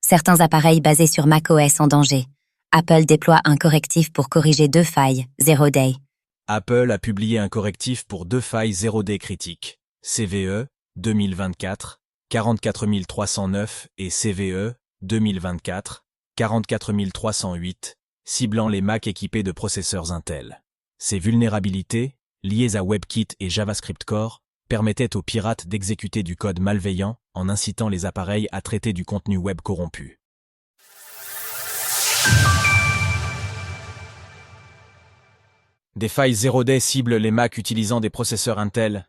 Certains appareils basés sur macOS en danger. Apple déploie un correctif pour corriger 2 failles, Zero Day. Apple a publié un correctif pour 2 failles Zero Day critiques, CVE 2024, 44309 et CVE 2024, 44308, ciblant les Mac équipés de processeurs Intel. Ces vulnérabilités, liées à WebKit et JavaScript Core, permettaient aux pirates d'exécuter du code malveillant en incitant les appareils à traiter du contenu web corrompu. Des failles Zero Day ciblent les Mac utilisant des processeurs Intel.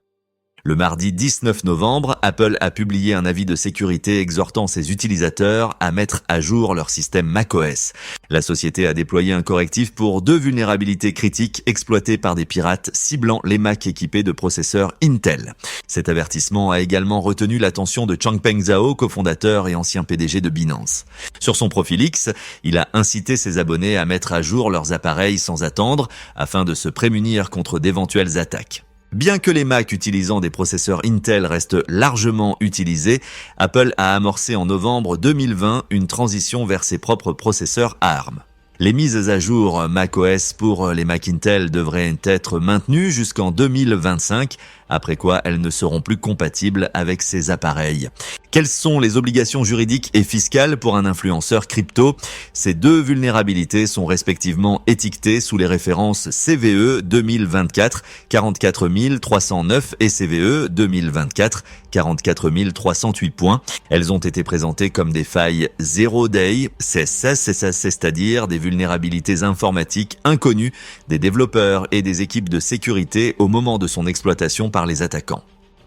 Le mardi 19 novembre, Apple a publié un avis de sécurité exhortant ses utilisateurs à mettre à jour leur système macOS. La société a déployé un correctif pour 2 vulnérabilités critiques exploitées par des pirates ciblant les Mac équipés de processeurs Intel. Cet avertissement a également retenu l'attention de Changpeng Zhao, cofondateur et ancien PDG de Binance. Sur son profil X, il a incité ses abonnés à mettre à jour leurs appareils sans attendre afin de se prémunir contre d'éventuelles attaques. Bien que les Mac utilisant des processeurs Intel restent largement utilisés, Apple a amorcé en novembre 2020 une transition vers ses propres processeurs ARM. Les mises à jour macOS pour les Mac Intel devraient être maintenues jusqu'en 2025, après quoi elles ne seront plus compatibles avec ces appareils. Quelles sont les obligations juridiques et fiscales pour un influenceur crypto? Ces 2 vulnérabilités sont respectivement étiquetées sous les références CVE 2024 44309 et CVE 2024 44308 points. Elles ont été présentées comme des failles Zero Day, c'est-à-dire des vulnérabilités informatiques inconnues des développeurs et des équipes de sécurité au moment de son exploitation par les attaquants.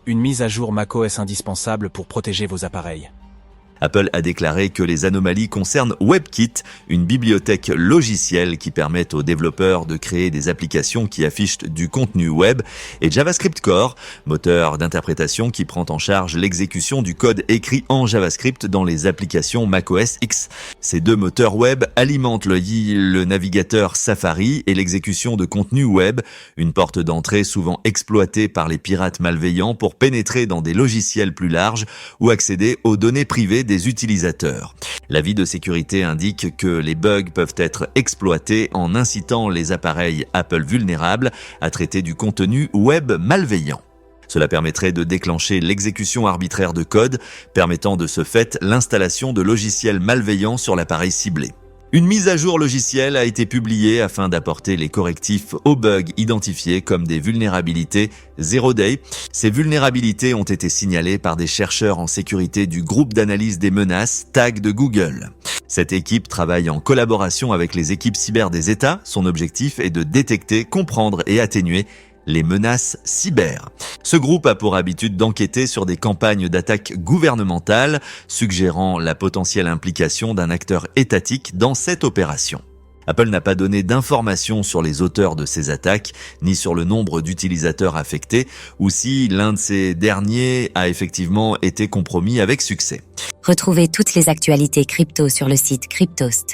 Une mise à jour macOS indispensable pour protéger vos appareils. Apple a déclaré que les anomalies concernent WebKit, une bibliothèque logicielle qui permet aux développeurs de créer des applications qui affichent du contenu web, et JavaScript Core, moteur d'interprétation qui prend en charge l'exécution du code écrit en JavaScript dans les applications macOS X. Ces 2 moteurs web alimentent le navigateur Safari et l'exécution de contenu web, une porte d'entrée souvent exploitée par les pirates malveillants pour pénétrer dans des logiciels plus larges ou accéder aux données privées des utilisateurs. L'avis de sécurité indique que les bugs peuvent être exploités en incitant les appareils Apple vulnérables à traiter du contenu web malveillant. Cela permettrait de déclencher l'exécution arbitraire de code, permettant de ce fait l'installation de logiciels malveillants sur l'appareil ciblé. Une mise à jour logicielle a été publiée afin d'apporter les correctifs aux bugs identifiés comme des vulnérabilités Zero Day. Ces vulnérabilités ont été signalées par des chercheurs en sécurité du groupe d'analyse des menaces TAG de Google. Cette équipe travaille en collaboration avec les équipes cyber des États. Son objectif est de détecter, comprendre et atténuer les menaces cyber. Ce groupe a pour habitude d'enquêter sur des campagnes d'attaques gouvernementales, suggérant la potentielle implication d'un acteur étatique dans cette opération. Apple n'a pas donné d'informations sur les auteurs de ces attaques, ni sur le nombre d'utilisateurs affectés, ou si l'un de ces derniers a effectivement été compromis avec succès. Retrouvez toutes les actualités crypto sur le site cryptost.fr.